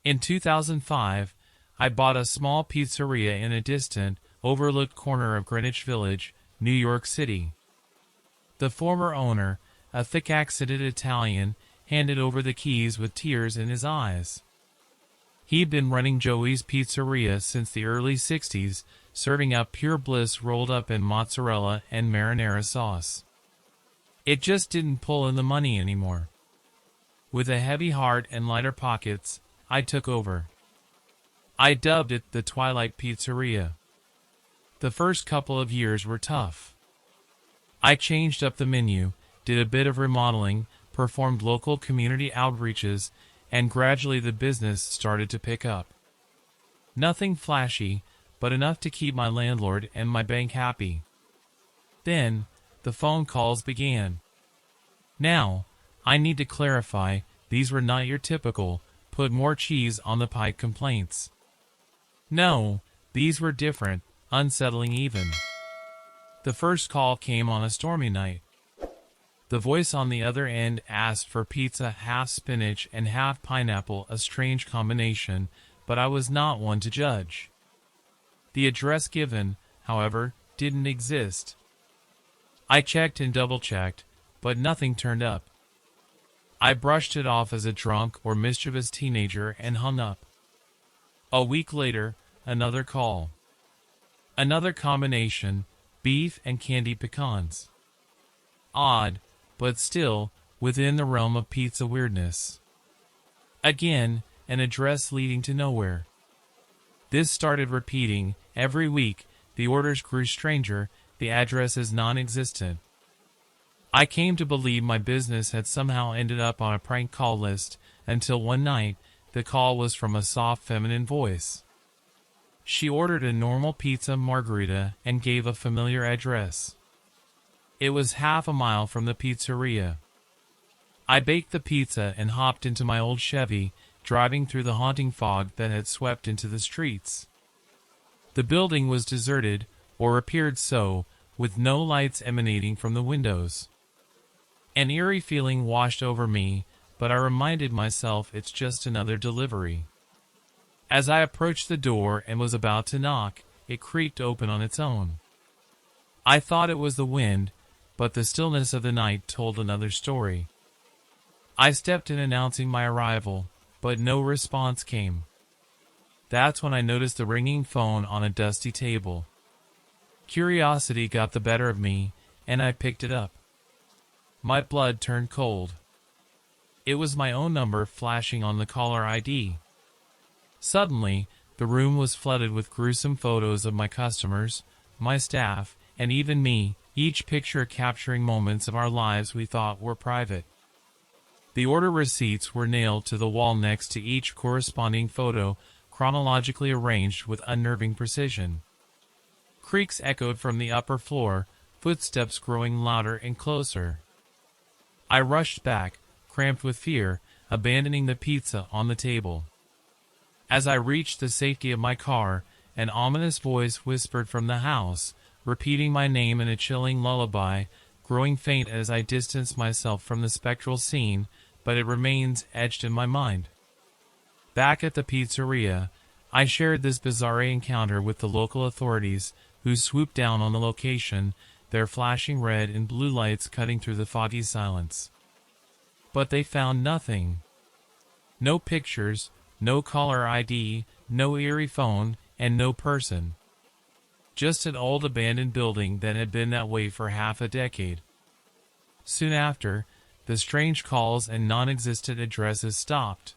In 2005, I bought a small pizzeria in a distant, overlooked corner of Greenwich Village, New York City. The former owner, a thick-accented Italian, handed over the keys with tears in his eyes. He'd been running Joey's Pizzeria since the early 60s, serving up pure bliss rolled up in mozzarella and marinara sauce. It just didn't pull in the money anymore. With a heavy heart and lighter pockets, I took over. I dubbed it the Twilight Pizzeria. The first couple of years were tough. I changed up the menu, did a bit of remodeling, performed local community outreaches, and gradually the business started to pick up. Nothing flashy, but enough to keep my landlord and my bank happy. Then, the phone calls began. Now, I need to clarify, these were not your typical, put more cheese on the pie complaints. No, these were different, unsettling even. The first call came on a stormy night. The voice on the other end asked for pizza half spinach and half pineapple, a strange combination, but I was not one to judge. The address given, however, didn't exist. I checked and double-checked, but nothing turned up. I brushed it off as a drunk or mischievous teenager and hung up. A week later, another call. Another combination, beef and candy pecans. Odd, but still, within the realm of pizza weirdness. Again, an address leading to nowhere. This started repeating. Every week, the orders grew stranger, the address is non-existent. I came to believe my business had somehow ended up on a prank call list, until one night, the call was from a soft feminine voice. She ordered a normal pizza margherita and gave a familiar address. It was half a mile from the pizzeria. I baked the pizza and hopped into my old Chevy, driving through the haunting fog that had swept into the streets. The building was deserted, or appeared so, with no lights emanating from the windows. An eerie feeling washed over me, but I reminded myself it's just another delivery. As I approached the door and was about to knock, it creaked open on its own. I thought it was the wind, but the stillness of the night told another story. I stepped in announcing my arrival, but no response came. That's when I noticed the ringing phone on a dusty table. Curiosity got the better of me, and I picked it up. My blood turned cold. It was my own number flashing on the caller ID. Suddenly, the room was flooded with gruesome photos of my customers, my staff, and even me, each picture capturing moments of our lives we thought were private. The order receipts were nailed to the wall next to each corresponding photo, chronologically arranged with unnerving precision. Creaks echoed from the upper floor, footsteps growing louder and closer. I rushed back, cramped with fear, abandoning the pizza on the table. As I reached the safety of my car, an ominous voice whispered from the house, repeating my name in a chilling lullaby, growing faint as I distanced myself from the spectral scene, but it remains etched in my mind. Back at the pizzeria, I shared this bizarre encounter with the local authorities, who swooped down on the location, their flashing red and blue lights cutting through the foggy silence. But they found nothing. No pictures, no caller ID, no eerie phone, and no person. Just an old abandoned building that had been that way for half a decade. Soon after, the strange calls and non-existent addresses stopped.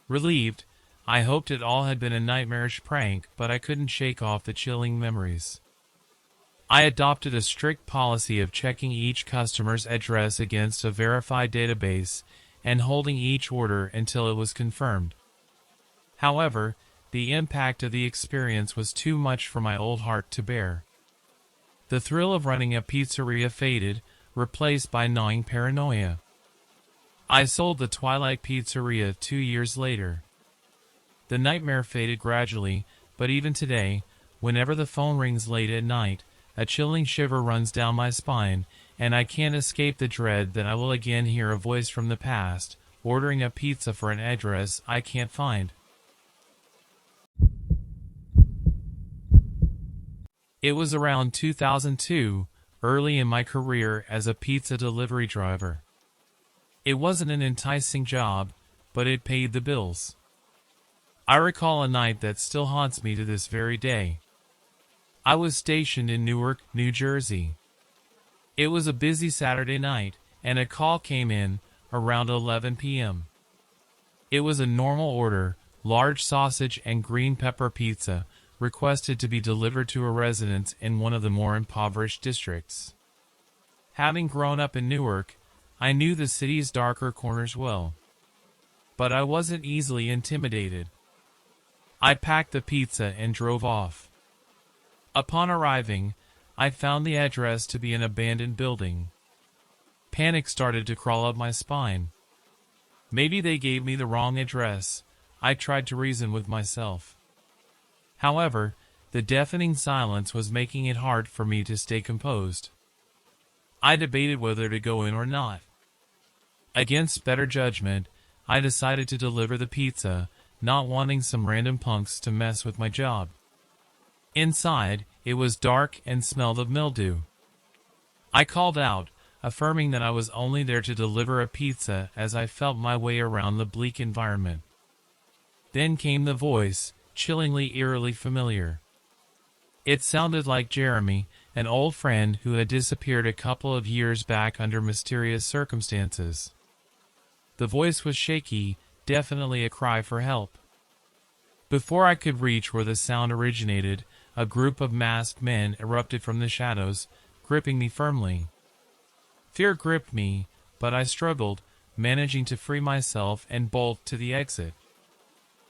Relieved, I hoped it all had been a nightmarish prank, but I couldn't shake off the chilling memories. I adopted a strict policy of checking each customer's address against a verified database and holding each order until it was confirmed. However, the impact of the experience was too much for my old heart to bear. The thrill of running a pizzeria faded, replaced by gnawing paranoia. I sold the Twilight Pizzeria 2 years later. The nightmare faded gradually, but even today, whenever the phone rings late at night, a chilling shiver runs down my spine, and I can't escape the dread that I will again hear a voice from the past, ordering a pizza for an address I can't find. It was around 2002, early in my career as a pizza delivery driver. It wasn't an enticing job, but it paid the bills. I recall a night that still haunts me to this very day. I was stationed in Newark, New Jersey. It was a busy Saturday night, and a call came in around 11 p.m. It was a normal order, large sausage and green pepper pizza, requested to be delivered to a residence in one of the more impoverished districts. Having grown up in Newark, I knew the city's darker corners well. But I wasn't easily intimidated. I packed the pizza and drove off. Upon arriving, I found the address to be an abandoned building. Panic started to crawl up my spine. Maybe they gave me the wrong address, I tried to reason with myself. However, the deafening silence was making it hard for me to stay composed. I debated whether to go in or not. Against better judgment, I decided to deliver the pizza, not wanting some random punks to mess with my job. Inside, it was dark and smelled of mildew. I called out, affirming that I was only there to deliver a pizza as I felt my way around the bleak environment. Then came the voice, chillingly eerily familiar. It sounded like Jeremy, an old friend who had disappeared a couple of years back under mysterious circumstances. The voice was shaky, definitely a cry for help. Before I could reach where the sound originated, a group of masked men erupted from the shadows, gripping me firmly. Fear gripped me, but I struggled, managing to free myself and bolt to the exit.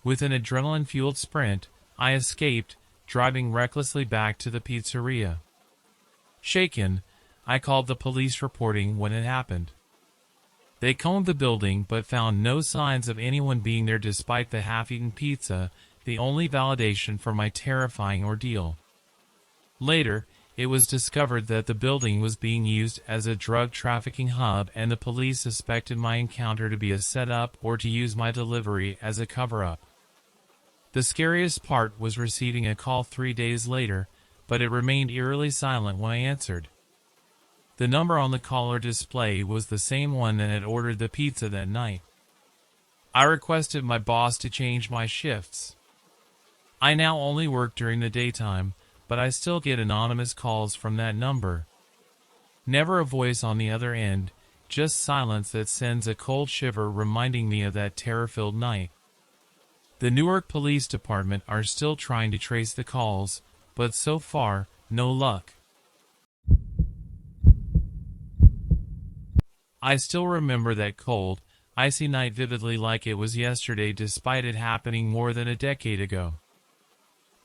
With an adrenaline-fueled sprint, I escaped, driving recklessly back to the pizzeria. Shaken, I called the police reporting when it happened. They combed the building but found no signs of anyone being there despite the half-eaten pizza, the only validation for my terrifying ordeal. Later, it was discovered that the building was being used as a drug trafficking hub and the police suspected my encounter to be a setup or to use my delivery as a cover-up. The scariest part was receiving a call 3 days later, but it remained eerily silent when I answered. The number on the caller display was the same one that had ordered the pizza that night. I requested my boss to change my shifts. I now only work during the daytime, but I still get anonymous calls from that number. Never a voice on the other end, just silence that sends a cold shiver reminding me of that terror-filled night. The Newark Police Department are still trying to trace the calls, but so far, no luck. I still remember that cold, icy night vividly like it was yesterday despite it happening more than a decade ago.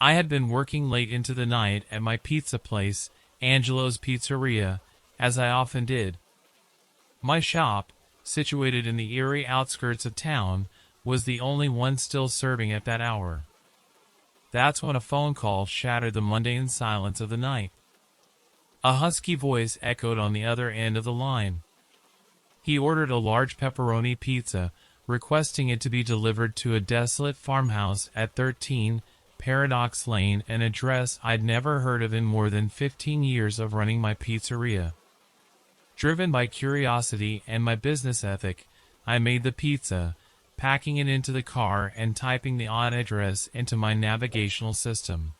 I had been working late into the night at my pizza place, Angelo's Pizzeria, as I often did. My shop, situated in the eerie outskirts of town, was the only one still serving at that hour. That's when a phone call shattered the mundane silence of the night. A husky voice echoed on the other end of the line. He ordered a large pepperoni pizza, requesting it to be delivered to a desolate farmhouse at 13 Paradox Lane, an address I'd never heard of in more than 15 years of running my pizzeria. Driven by curiosity and my business ethic, I made the pizza, packing it into the car and typing the odd address into my navigational system.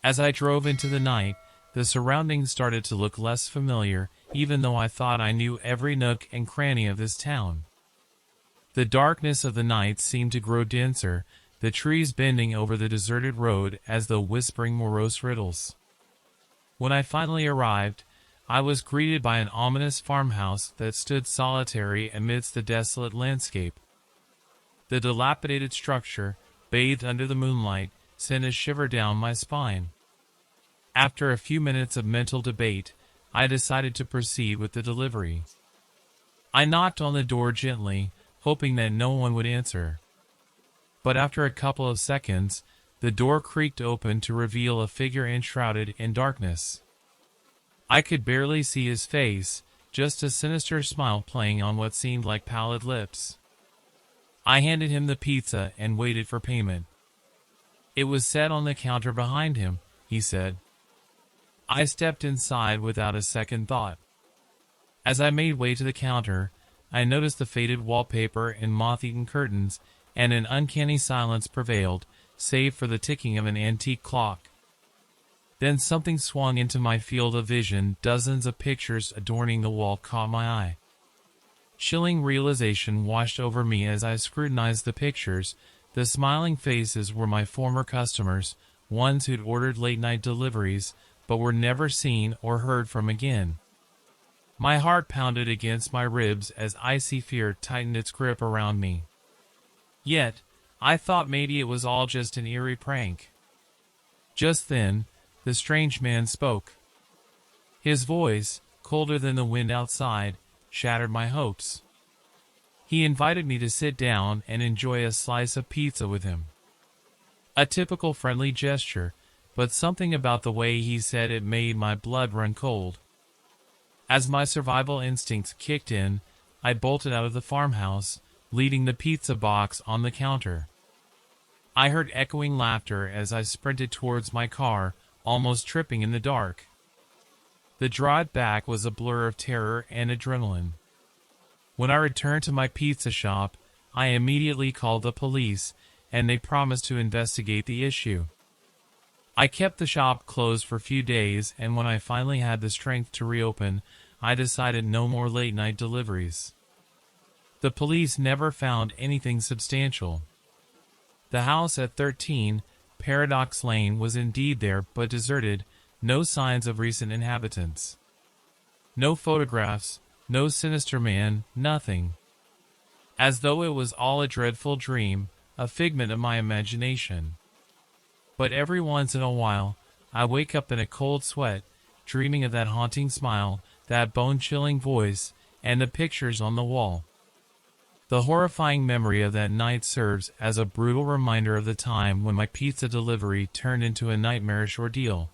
As I drove into the night, the surroundings started to look less familiar, even though I thought I knew every nook and cranny of this town. The darkness of the night seemed to grow denser, the trees bending over the deserted road as though whispering morose riddles. When I finally arrived, I was greeted by an ominous farmhouse that stood solitary amidst the desolate landscape. The dilapidated structure, bathed under the moonlight, sent a shiver down my spine. After a few minutes of mental debate, I decided to proceed with the delivery. I knocked on the door gently, hoping that no one would answer. But after a couple of seconds, the door creaked open to reveal a figure enshrouded in darkness. I could barely see his face, just a sinister smile playing on what seemed like pallid lips. I handed him the pizza and waited for payment. It was set on the counter behind him, he said. I stepped inside without a second thought. As I made way to the counter, I noticed the faded wallpaper and moth-eaten curtains, and an uncanny silence prevailed, save for the ticking of an antique clock. Then something swung into my field of vision. Dozens of pictures adorning the wall caught my eye. Chilling realization washed over me as I scrutinized the pictures. The smiling faces were my former customers, ones who'd ordered late-night deliveries, but were never seen or heard from again. My heart pounded against my ribs as icy fear tightened its grip around me. Yet, I thought maybe it was all just an eerie prank. Just then, the strange man spoke. His voice, colder than the wind outside, shattered my hopes. He invited me to sit down and enjoy a slice of pizza with him. A typical friendly gesture, but something about the way he said it made my blood run cold. As my survival instincts kicked in, I bolted out of the farmhouse, leaving the pizza box on the counter. I heard echoing laughter as I sprinted towards my car, almost tripping in the dark. The drive back was a blur of terror and adrenaline. When I returned to my pizza shop, I immediately called the police, and they promised to investigate the issue. I kept the shop closed for a few days, and when I finally had the strength to reopen, I decided no more late-night deliveries. The police never found anything substantial. The house at 13 Paradox Lane was indeed there, but deserted, no signs of recent inhabitants. No photographs, no sinister man, nothing. As though it was all a dreadful dream, a figment of my imagination. But every once in a while, I wake up in a cold sweat, dreaming of that haunting smile, that bone-chilling voice, and the pictures on the wall. The horrifying memory of that night serves as a brutal reminder of the time when my pizza delivery turned into a nightmarish ordeal.